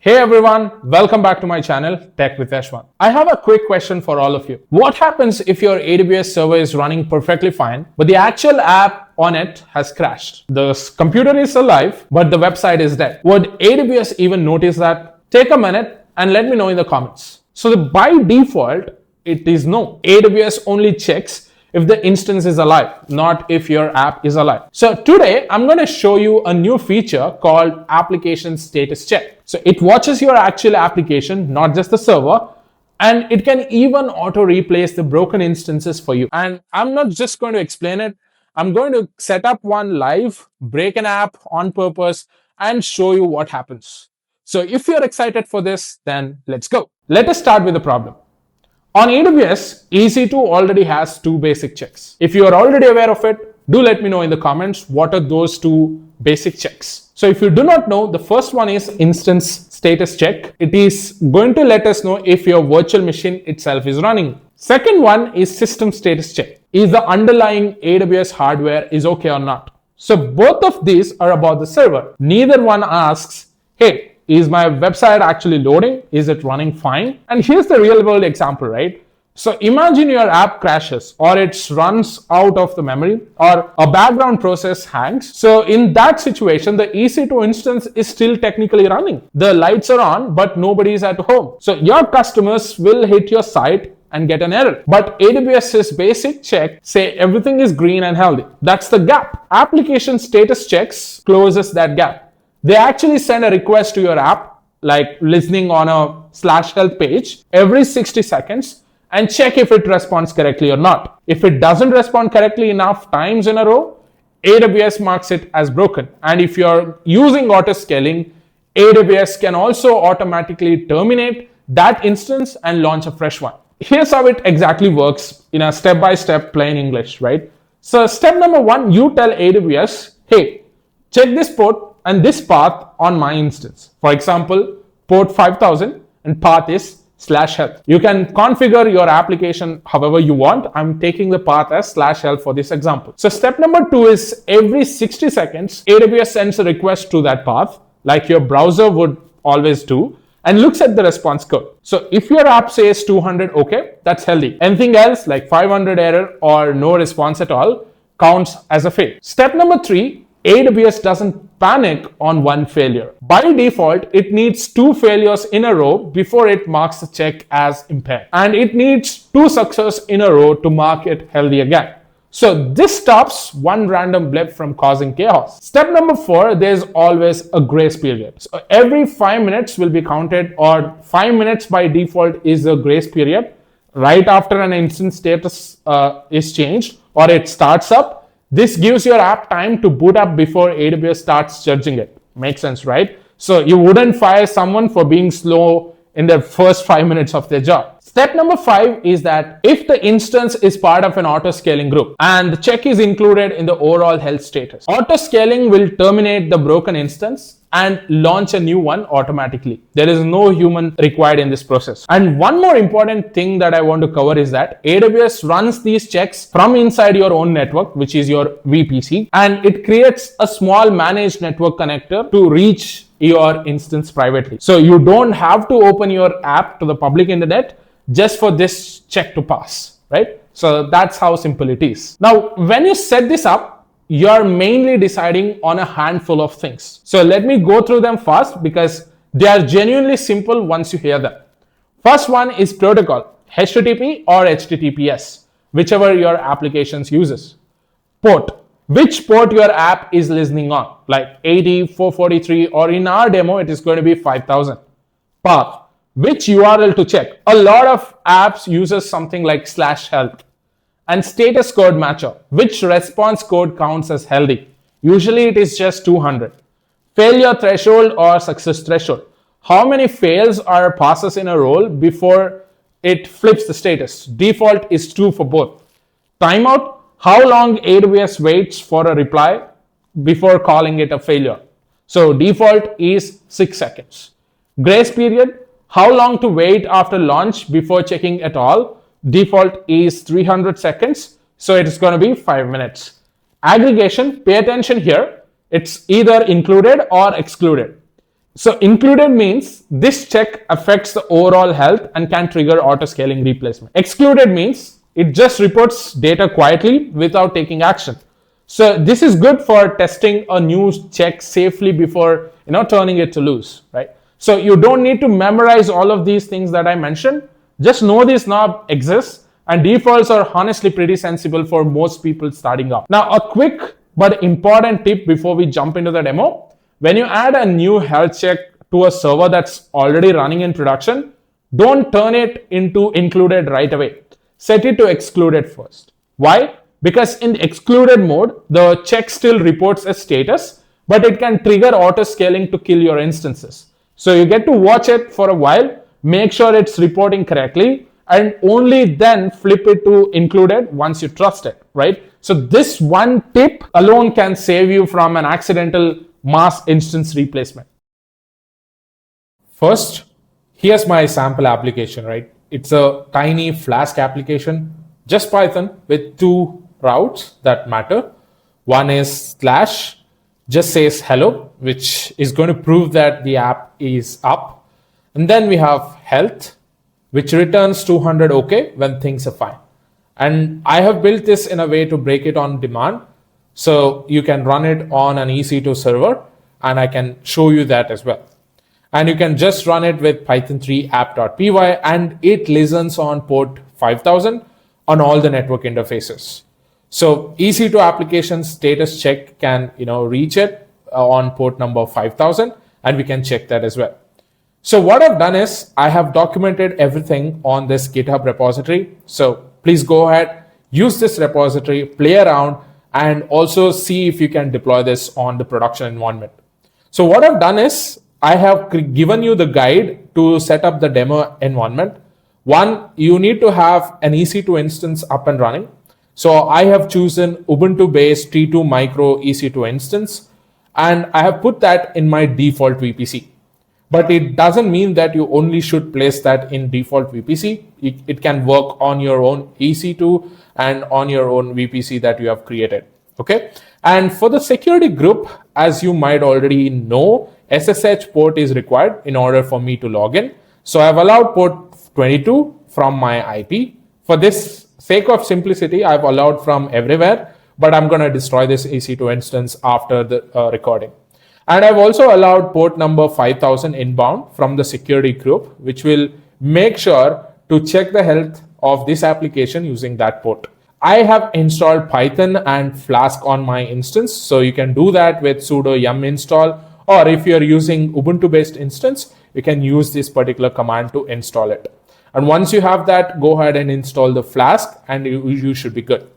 Hey everyone, welcome back to my channel, Tech with Ashwan. I have a quick question for all of you. What happens if your AWS server is running perfectly fine, but the actual app on it has crashed? The computer is alive, but the website is dead. Would AWS even notice that? Take a minute and let me know in the comments. So by default, it is no. AWS only checks if the instance is alive, not if your app is alive. So today, I'm going to show you a new feature called Application Status Check. So it watches your actual application, not just the server, and it can even auto replace the broken instances for you. And I'm not just going to explain it. I'm going to set up one live, break an app on purpose, and show you what happens. So if you're excited for this, then let's go. Let us start with the problem. On AWS, EC2 already has two basic checks. If you are already aware of it, do let me know in the comments what are those two basic checks. So if you do not know, the first one is instance status check. It is going to let us know if your virtual machine itself is running. Second one is system status check. Is the underlying AWS hardware is okay or not? So both of these are about the server. Neither one asks, hey, is my website actually loading? Is it running fine? And here's the real world example, right? So imagine your app crashes or it runs out of the memory or a background process hangs. So in that situation, the EC2 instance is still technically running. The lights are on, but nobody is at home. So your customers will hit your site and get an error. But AWS's basic check say everything is green and healthy. That's the gap. Application status checks closes that gap. They actually send a request to your app, like listening on a /health page every 60 seconds and check if it responds correctly or not. If it doesn't respond correctly enough times in a row, AWS marks it as broken. And if you're using auto scaling, AWS can also automatically terminate that instance and launch a fresh one. Here's how it exactly works in a step-by-step plain English, right? So step number one, you tell AWS, hey, check this port and this path on my instance. For example, port 5000 and path is /health. You can configure your application however you want. I'm taking the path as /health for this example. So step number two is every 60 seconds, AWS sends a request to that path, like your browser would always do, and looks at the response code. So if your app says 200, okay, that's healthy. Anything else like 500 error or no response at all counts as a fail. Step number three, AWS doesn't panic on one failure. By default, it needs two failures in a row before it marks the check as impaired. And it needs two successes in a row to mark it healthy again. So this stops one random blip from causing chaos. Step number four, there's always a grace period. So every 5 minutes will be counted, or 5 minutes by default is the grace period. Right after an instance status is changed or it starts up, this gives your app time to boot up before AWS starts judging it. Makes sense, right? So you wouldn't fire someone for being slow in the first 5 minutes of their job. Step number 5 is that if the instance is part of an auto-scaling group and the check is included in the overall health status, auto-scaling will terminate the broken instance and launch a new one automatically. There is no human required in this process. And one more important thing that I want to cover is that AWS runs these checks from inside your own network, which is your VPC, and it creates a small managed network connector to reach your instance privately. So you don't have to open your app to the public internet just for this check to pass, right? So that's how simple it is. Now, when you set this up, you're mainly deciding on a handful of things. So let me go through them fast because they are genuinely simple once you hear them. First one is protocol, HTTP or HTTPS, whichever your applications uses. Port, which port your app is listening on, like 80, 443, or in our demo, it is going to be 5000. Path, which URL to check. A lot of apps uses something like /health. And status code matcher, which response code counts as healthy. Usually it is just 200. Failure threshold or success threshold. How many fails or passes in a row before it flips the status? Default is 2 for both. Timeout, how long AWS waits for a reply before calling it a failure. So default is 6 seconds. Grace period, how long to wait after launch before checking at all. Default is 300 seconds, so it is going to be 5 minutes. Aggregation, pay attention here. It's either included or excluded. So included means this check affects the overall health and can trigger auto scaling replacement. Excluded means it just reports data quietly without taking action. So this is good for testing a new check safely before turning it to loose, right? So you don't need to memorize all of these things that I mentioned. Just know this knob exists, and defaults are honestly pretty sensible for most people starting up. Now, a quick but important tip before we jump into the demo. When you add a new health check to a server that's already running in production, don't turn it into included right away. Set it to excluded first. Why? Because in excluded mode, the check still reports a status, but it can trigger auto scaling to kill your instances. So you get to watch it for a while, make sure it's reporting correctly, and only then flip it to included once you trust it, right? So this one tip alone can save you from an accidental mass instance replacement. First, here's my sample application, right? It's a tiny Flask application, just Python with two routes that matter. One is slash, just says hello, which is going to prove that the app is up. And then we have health, which returns 200 OK when things are fine. And I have built this in a way to break it on demand. So you can run it on an EC2 server, and I can show you that as well. And you can just run it with Python 3 app.py, and it listens on port 5000 on all the network interfaces. So EC2 application status check can reach it on port number 5000, and we can check that as well. So what I've done is I have documented everything on this GitHub repository. So please go ahead, use this repository, play around, and also see if you can deploy this on the production environment. So what I've done is I have given you the guide to set up the demo environment. One, you need to have an EC2 instance up and running. So I have chosen Ubuntu based T2 micro EC2 instance, and I have put that in my default VPC. But it doesn't mean that you only should place that in default VPC. It can work on your own EC2 and on your own VPC that you have created. Okay. And for the security group, as you might already know, SSH port is required in order for me to log in. So I've allowed port 22 from my IP. For this sake of simplicity, I've allowed from everywhere, but I'm going to destroy this EC2 instance after the recording. And I've also allowed port number 5000 inbound from the security group, which will make sure to check the health of this application using that port. I have installed Python and Flask on my instance. So you can do that with sudo yum install, or if you're using Ubuntu based instance, you can use this particular command to install it. And once you have that, go ahead and install the Flask and you should be good.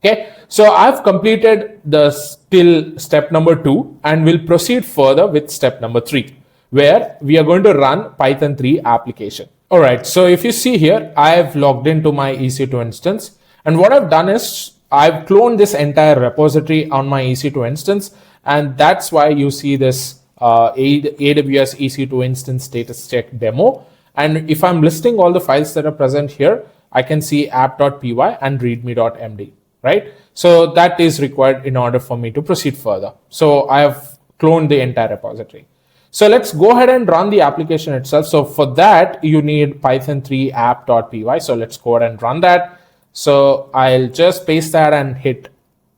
Okay, so I've completed the step number 2 and we'll proceed further with step number 3, where we are going to run Python 3 application. All right, so if you see here, I've logged into my EC2 instance, and what I've done is I've cloned this entire repository on my EC2 instance, and that's why you see this AWS EC2 instance status check demo. And if I'm listing all the files that are present here, I can see app.py and readme.md. Right? So that is required in order for me to proceed further. So I have cloned the entire repository. So let's go ahead and run the application itself. So for that, you need Python 3 app.py. So let's go ahead and run that. So I'll just paste that and hit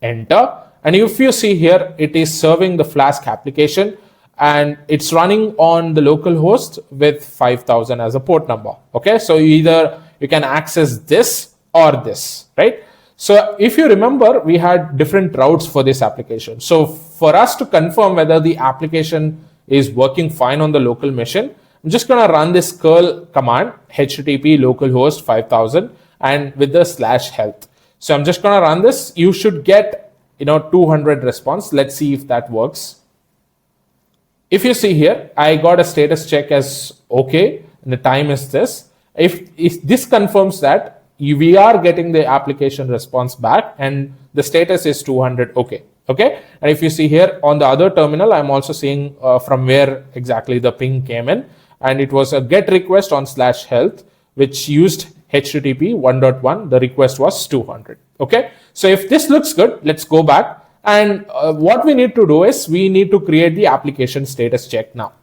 enter. And if you see here, it is serving the Flask application and it's running on the local host with 5000 as a port number. Okay. So either you can access this or this, right? So if you remember, we had different routes for this application. So for us to confirm whether the application is working fine on the local machine, I'm just going to run this curl command, http localhost 5000 and with the /health. So I'm just going to run this. You should get 200 response. Let's see if that works. If you see here, I got a status check as okay, and the time is this. If this confirms that, we are getting the application response back and the status is 200 okay. Okay. And if you see here on the other terminal, I'm also seeing from where exactly the ping came in, and it was a get request on /health, which used HTTP 1.1. The request was 200. Okay. So if this looks good, let's go back. And what we need to do is we need to create the application status check now.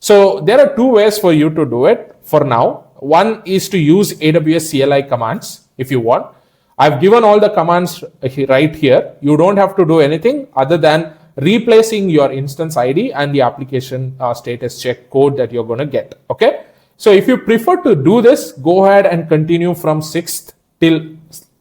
So there are two ways for you to do it for now. One is to use AWS CLI commands if you want. I've given all the commands right here. You don't have to do anything other than replacing your instance ID and the application status check code that you're going to get. Okay. So if you prefer to do this, go ahead and continue from 6th till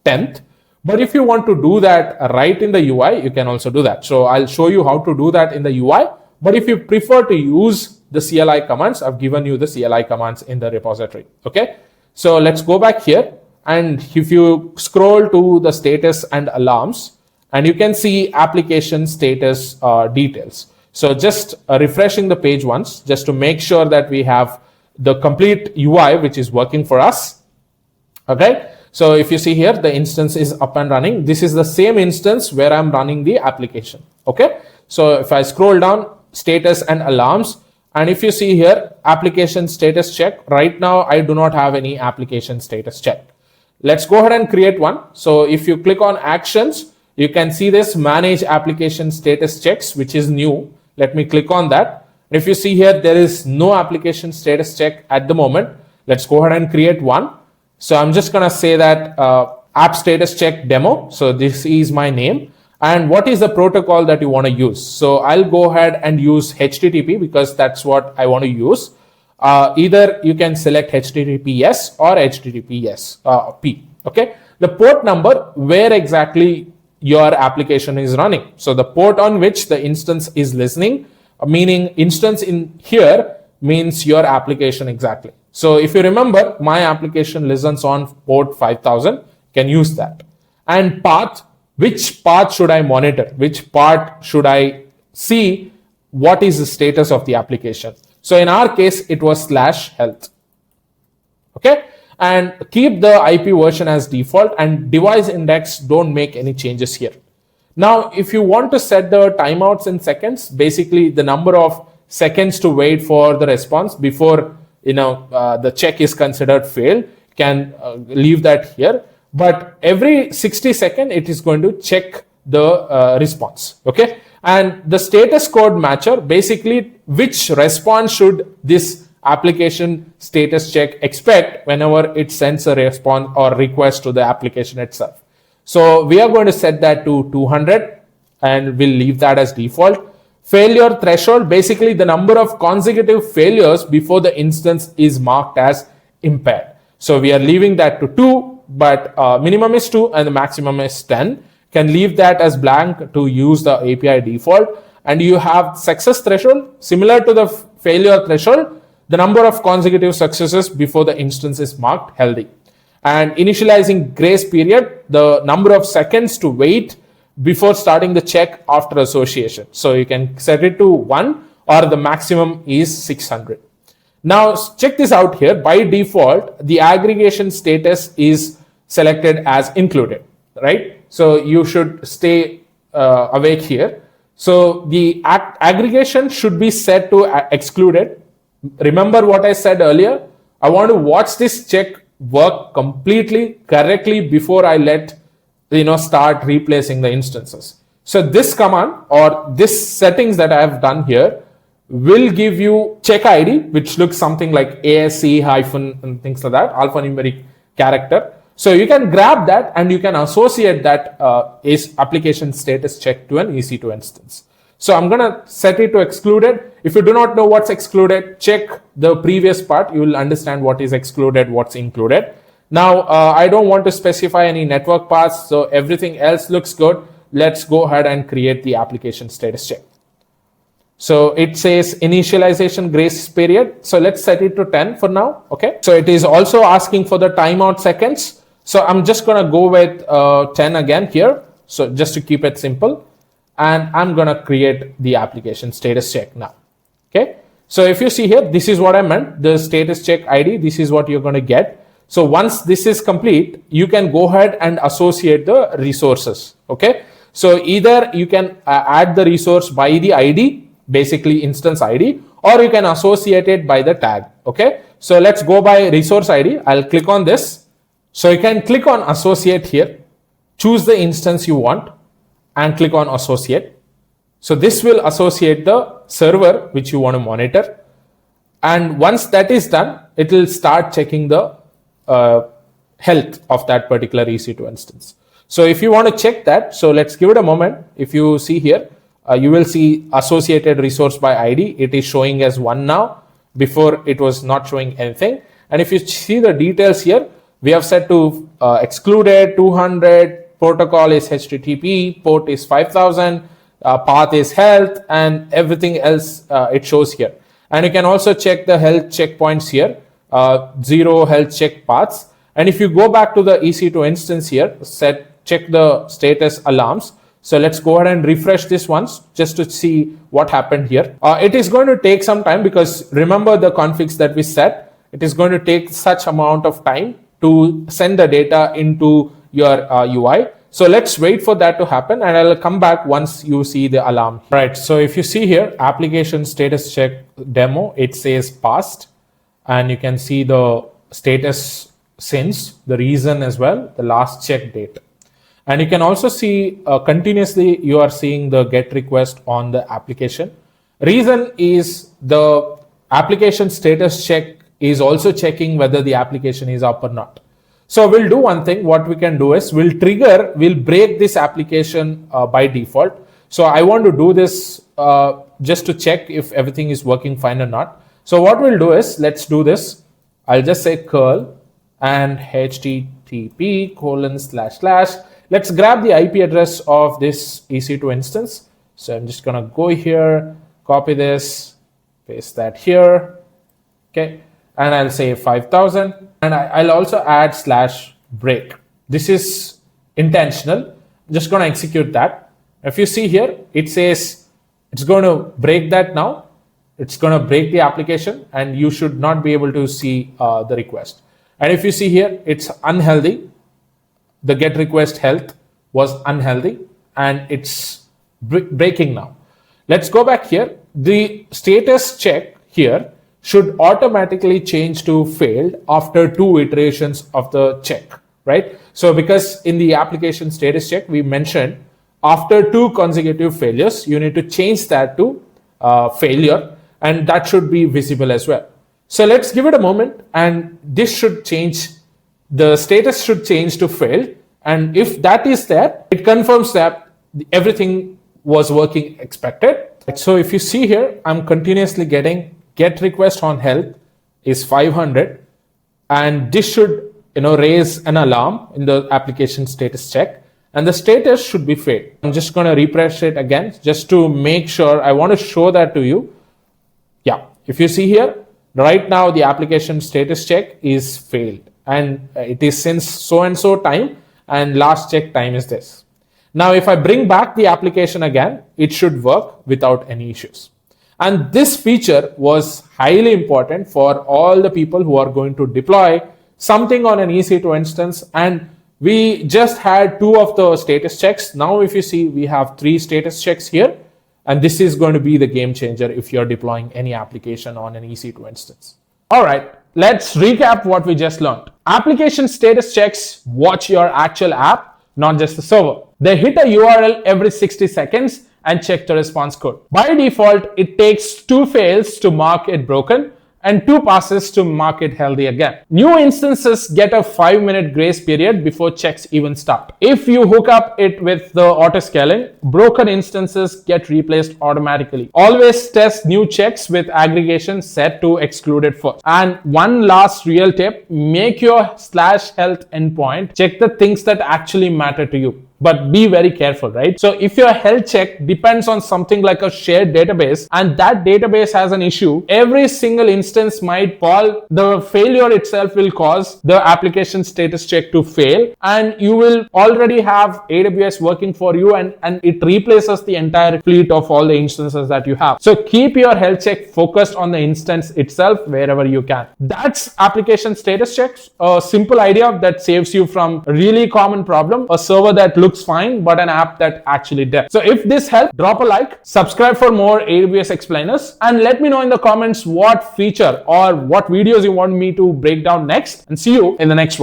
10th. But if you want to do that right in the UI, you can also do that. So I'll show you how to do that in the UI. But if you prefer to use the CLI commands, I've given you the CLI commands in the repository. Okay. So let's go back here. And if you scroll to the status and alarms, and you can see application status details. So just refreshing the page once, just to make sure that we have the complete UI, which is working for us. Okay. So if you see here, the instance is up and running. This is the same instance where I'm running the application. Okay. So if I scroll down, status and alarms, and if you see here, application status check, right now I do not have any application status check. Let's go ahead and create one. So if you click on actions, you can see this manage application status checks, which is new. Let me click on that. If you see here, there is no application status check at the moment. Let's go ahead and create one. So I'm just going to say that app status check demo. So this is my name. And what is the protocol that you want to use? So I'll go ahead and use HTTP because that's what I want to use. Either you can select HTTPS or HTTPS P. Okay. The port number where exactly your application is running. So the port on which the instance is listening, meaning instance in here means your application exactly. So if you remember, my application listens on port 5000, can use that. And path, which path should I monitor? Which part should I see? What is the status of the application? So in our case, it was /health. Okay. And keep the IP version as default, and device index, don't make any changes here. Now, if you want to set the timeouts in seconds, basically the number of seconds to wait for the response before the check is considered failed, can leave that here. But every 60 seconds, it is going to check the response. Okay. And the status code matcher, basically which response should this application status check expect whenever it sends a response or request to the application itself. So we are going to set that to 200 and we'll leave that as default. Failure threshold, basically the number of consecutive failures before the instance is marked as impaired. So we are leaving that to 2, but minimum is 2 and the maximum is 10. Can leave that as blank to use the API default. And you have success threshold, similar to the failure threshold, the number of consecutive successes before the instance is marked healthy. And initializing grace period, the number of seconds to wait before starting the check after association. So you can set it to 1 or the maximum is 600. Now check this out here. By default, the aggregation status is selected as included, right? So you should stay awake here. So the aggregation should be set to excluded. Remember what I said earlier? I want to watch this check work completely correctly before I let start replacing the instances. So this command or this settings that I have done here will give you check ID, which looks something like ASC hyphen and things like that, alphanumeric character. So you can grab that and you can associate that is application status check to an EC2 instance. So I'm going to set it to excluded. If you do not know what's excluded, check the previous part. You will understand what is excluded, what's included. Now, I don't want to specify any network paths, so everything else looks good. Let's go ahead and create the application status check. So it says initialization grace period. So let's set it to 10 for now. Okay. So it is also asking for the timeout seconds. So I'm just going to go with 10 again here. So just to keep it simple. And I'm going to create the application status check now. Okay. So if you see here, this is what I meant, the status check ID. This is what you're going to get. So once this is complete, you can go ahead and associate the resources. Okay. So either you can add the resource by the ID, basically instance ID, or you can associate it by the tag. Okay. So let's go by resource ID. I'll click on this. So you can click on associate here, choose the instance you want and click on associate. So this will associate the server which you want to monitor. And once that is done, it will start checking the health of that particular EC2 instance. So if you want to check that, so let's give it a moment. If you see here, you will see associated resource by ID. It is showing as 1 now. Before it was not showing anything. And if you see the details here, we have set to excluded 200, protocol is HTTP, port is 5000, path is health, and everything else it shows here. And you can also check the health checkpoints here, 0 health check paths. And if you go back to the EC2 instance here, check the status alarms. So let's go ahead and refresh this once just to see what happened here. It is going to take some time because remember the configs that we set. It is going to take such amount of time to send the data into your UI. So let's wait for that to happen and I'll come back once you see the alarm. Right, so if you see here, application status check demo, it says passed and you can see the status since, the reason as well, the last check date. And you can also see continuously you are seeing the get request on the application. Reason is the application status check is also checking whether the application is up or not. So we'll do one thing. What we can do is we'll break this application by default. So I want to do this just to check if everything is working fine or not. So what we'll do is let's do this. I'll just say curl and http:// let's grab the IP address of this EC2 instance. So I'm just going to go here, copy this, paste that here. Okay. And I'll say 5000 and I'll also add /break. This is intentional. I'm just going to execute that. If you see here, it says it's going to break that now. It's going to break the application and you should not be able to see the request. And if you see here, it's unhealthy. The get request health was unhealthy and it's breaking now. Let's go back here. The status check here should automatically change to failed after 2 iterations of the check, right? So because in the application status check, we mentioned after 2 consecutive failures, you need to change that to failure and that should be visible as well. So let's give it a moment and this should change. The status should change to failed. And if that is there, it confirms that everything was working expected. So if you see here, I'm continuously getting get request on health is 500. And this should raise an alarm in the application status check. And the status should be failed. I'm just going to refresh it again just to make sure. I want to show that to you. Yeah, if you see here, right now the application status check is failed. And it is since so and so time. And last check time is this. Now, if I bring back the application again, it should work without any issues. And this feature was highly important for all the people who are going to deploy something on an EC2 instance. And we just had 2 of the status checks. Now, if you see, we have 3 status checks here. And this is going to be the game changer if you're deploying any application on an EC2 instance. All right. Let's recap what we just learned. Application status checks watch your actual app, not just the server. They hit a URL every 60 seconds and check the response code. By default, it takes 2 fails to mark it broken and 2 passes to mark it healthy again. New instances get a 5-minute grace period before checks even start. If you hook up it with the auto scaling, broken instances get replaced automatically. Always test new checks with aggregation set to excluded first. And one last real tip, make your /health endpoint check the things that actually matter to you. But be very careful, right? So if your health check depends on something like a shared database and that database has an issue, every single instance might fall. The failure itself will cause the application status check to fail and you will already have AWS working for you and it replaces the entire fleet of all the instances that you have. So keep your health check focused on the instance itself wherever you can. That's application status checks, a simple idea that saves you from a really common problem, a server that looks fine, but an app that actually does. So if this helped, drop a like, subscribe for more AWS explainers, and let me know in the comments what feature or what videos you want me to break down next, and see you in the next one.